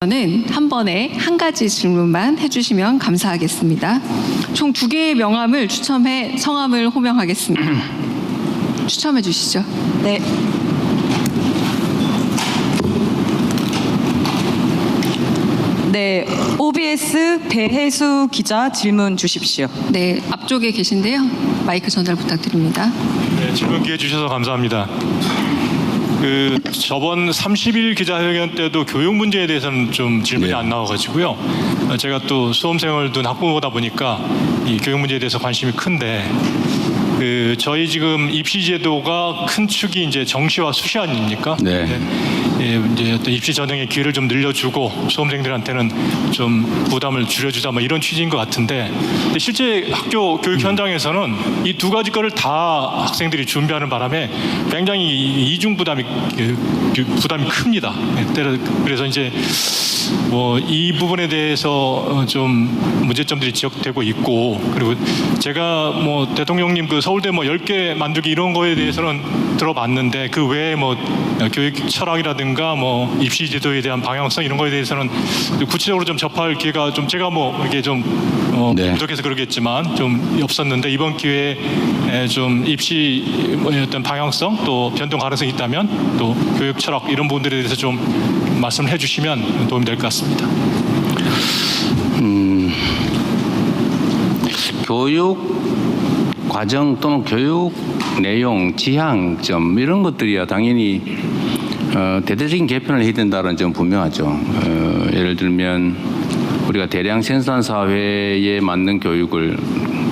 는 한 번에 한 가지 질문만 해주시면 감사하겠습니다. 총 2개의 명함을 추첨해 성함을 호명하겠습니다. 추첨해 주시죠. 네. 네, OBS 배혜수 기자 질문 주십시오. 네, 앞쪽에 계신데요. 마이크 전달 부탁드립니다. 네, 질문 기회 주셔서 감사합니다. 저번 30일 기자회견 때도 교육 문제에 대해서는 좀 질문이 안 나와가지고요. 제가 또 수험생을 둔 학부모다 보니까 이 교육 문제에 대해서 관심이 큰데, 저희 지금 입시 제도가 큰 축이 이제 정시와 수시 아닙니까? 네. 이제 어떤 입시 전형의 기회를 좀 늘려주고 수험생들한테는 좀 부담을 줄여주자 뭐 이런 취지인 것 같은데, 근데 실제 학교 교육 현장에서는 이 두 가지 거를 다 학생들이 준비하는 바람에 굉장히 이중 부담이 큽니다. 그래서 이제 뭐 이 부분에 대해서 좀 문제점들이 지적되고 있고, 그리고 제가 뭐 대통령님 서울대 뭐 10개 만들기 이런 거에 대해서는 들어봤는데, 그 외에 뭐 교육 철학이라든가 뭐 입시 제도에 대한 방향성 이런 거에 대해서는 구체적으로 좀 접할 기회가 좀 제가 뭐 이게 좀 네. 부족해서 그러겠지만 좀 없었는데, 이번 기회에 좀 입시 어떤 방향성 또 변동 가능성이 있다면 또 교육 철학 이런 부분들에 대해서 좀 말씀을 해주시면 도움이 될 것 같습니다. 교육 과정 또는 교육 내용, 지향점 이런 것들이야 당연히 대대적인 개편을 해야 된다는 점 분명하죠. 예를 들면 우리가 대량 생산 사회에 맞는 교육을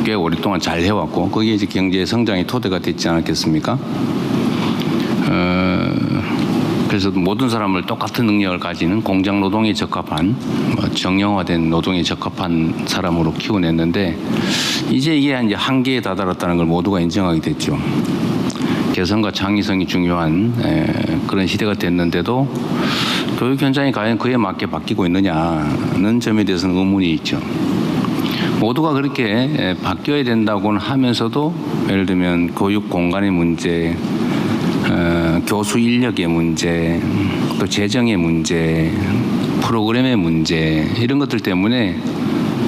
꽤 오랫동안 잘 해왔고, 거기에 이제 경제 성장의 토대가 됐지 않았겠습니까? 그래서 모든 사람을 똑같은 능력을 가지는 공장 노동에 적합한 정형화된 노동에 적합한 사람으로 키워냈는데, 이제 이게 이제 한계에 다다랐다는 걸 모두가 인정하게 됐죠. 개성과 창의성이 중요한 그런 시대가 됐는데도 교육 현장이 과연 그에 맞게 바뀌고 있느냐는 점에 대해서는 의문이 있죠. 모두가 그렇게 바뀌어야 된다고는 하면서도, 예를 들면 교육 공간의 문제, 교수 인력의 문제, 또 재정의 문제, 프로그램의 문제 이런 것들 때문에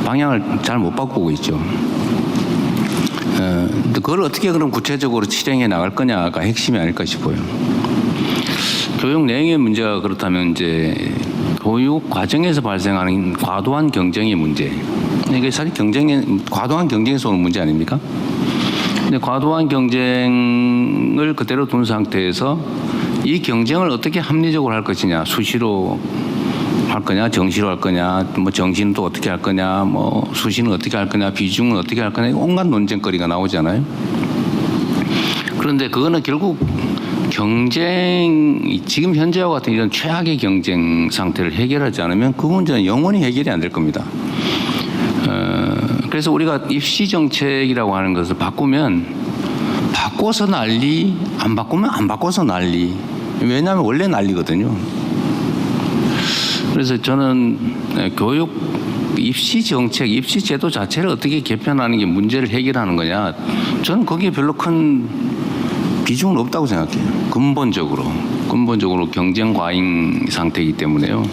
방향을 잘 못 바꾸고 있죠. 그걸 어떻게 그럼 구체적으로 실행해 나갈 거냐가 핵심이 아닐까 싶어요. 교육 내용의 문제가 그렇다면 이제 교육 과정에서 발생하는 과도한 경쟁의 문제, 이게 사실 과도한 경쟁에서 오는 문제 아닙니까? 근데 과도한 경쟁을 그대로 둔 상태에서 이 경쟁을 어떻게 합리적으로 할 것이냐, 수시로 할 거냐, 정시로 할 거냐, 뭐 정시는 또 어떻게 할 거냐, 뭐 수시는 어떻게 할 거냐, 비중은 어떻게 할 거냐, 온갖 논쟁거리가 나오잖아요. 그런데 그거는 결국 지금 현재와 같은 이런 최악의 경쟁 상태를 해결하지 않으면 그 문제는 영원히 해결이 안 될 겁니다. 그래서 우리가 입시 정책이라고 하는 것을 바꾸면 바꿔서 난리, 안 바꾸면 안 바꿔서 난리. 왜냐하면 원래 난리거든요. 그래서 저는 입시 정책, 입시 제도 자체를 어떻게 개편하는 게 문제를 해결하는 거냐, 저는 거기에 별로 큰 비중은 없다고 생각해요. 근본적으로 경쟁 과잉 상태이기 때문에요.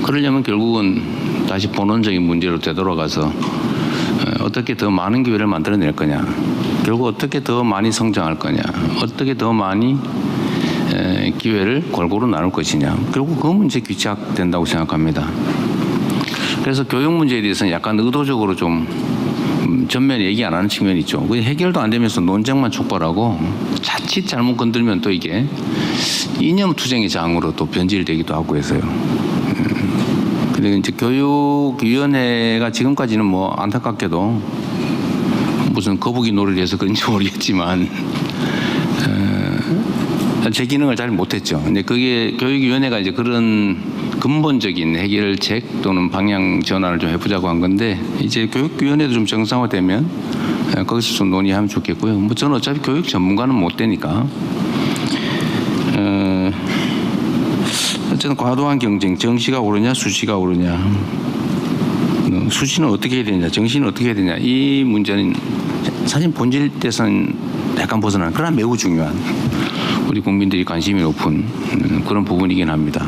그러려면 결국은 다시 본원적인 문제로 되돌아가서 어떻게 더 많은 기회를 만들어낼 거냐, 결국 어떻게 더 많이 성장할 거냐, 어떻게 더 많이 기회를 골고루 나눌 것이냐, 결국 그 문제 귀착된다고 생각합니다. 그래서 교육 문제에 대해서는 약간 의도적으로 좀 전면에 얘기 안 하는 측면이 있죠. 그게 해결도 안 되면서 논쟁만 촉발하고, 자칫 잘못 건들면 또 이게 이념투쟁의 장으로 또 변질되기도 하고 해서요. 근데 이제 교육위원회가 지금까지는 뭐 안타깝게도 무슨 거북이 놀이를 해서 그런지 모르겠지만 제 기능을 잘 못했죠. 근데 그게 교육위원회가 이제 그런 근본적인 해결책 또는 방향 전환을 좀 해보자고 한 건데, 이제 교육위원회도 좀 정상화되면 거기서 좀 논의하면 좋겠고요. 뭐 저는 어차피 교육 전문가는 못 되니까. 어쨌든 과도한 경쟁, 정시가 오르냐 수시가 오르냐, 수시는 어떻게 해야 되냐, 정시는 어떻게 해야 되냐, 이 문제는 사실 본질에서는 약간 벗어나는, 그러나 매우 중요한, 우리 국민들이 관심이 높은 그런 부분이긴 합니다.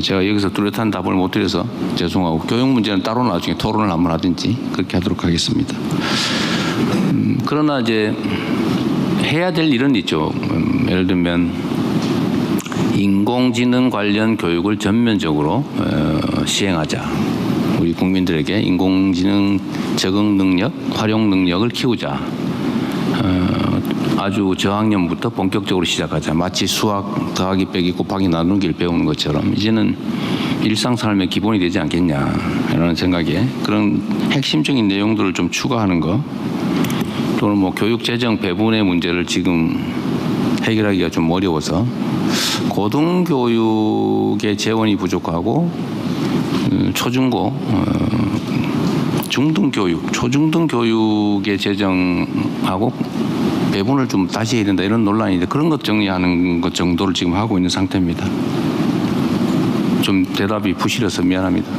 제가 여기서 뚜렷한 답을 못 드려서 죄송하고 교육 문제는 따로 나중에 토론을 한번 하든지 그렇게 하도록 하겠습니다. 그러나 이제 해야 될 일은 있죠. 예를 들면 인공지능 관련 교육을 전면적으로 시행하자. 우리 국민들에게 인공지능 적응 능력, 활용 능력을 키우자. 아주 저학년부터 본격적으로 시작하자. 마치 수학 더하기 빼기 곱하기 나누기를 배우는 것처럼 이제는 일상 삶의 기본이 되지 않겠냐라는 생각에 그런 핵심적인 내용들을 좀 추가하는 거, 또는 뭐 교육 재정 배분의 문제를 지금 해결하기가 좀 어려워서 고등교육의 재원이 부족하고 초중고 중등교육, 초중등 교육의 재정하고 배분을 좀 다시 해야 된다 이런 논란인데 그런 것 정리하는 것 정도를 지금 하고 있는 상태입니다. 좀 대답이 부실해서 미안합니다.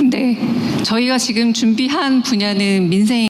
네, 저희가 지금 준비한 분야는 민생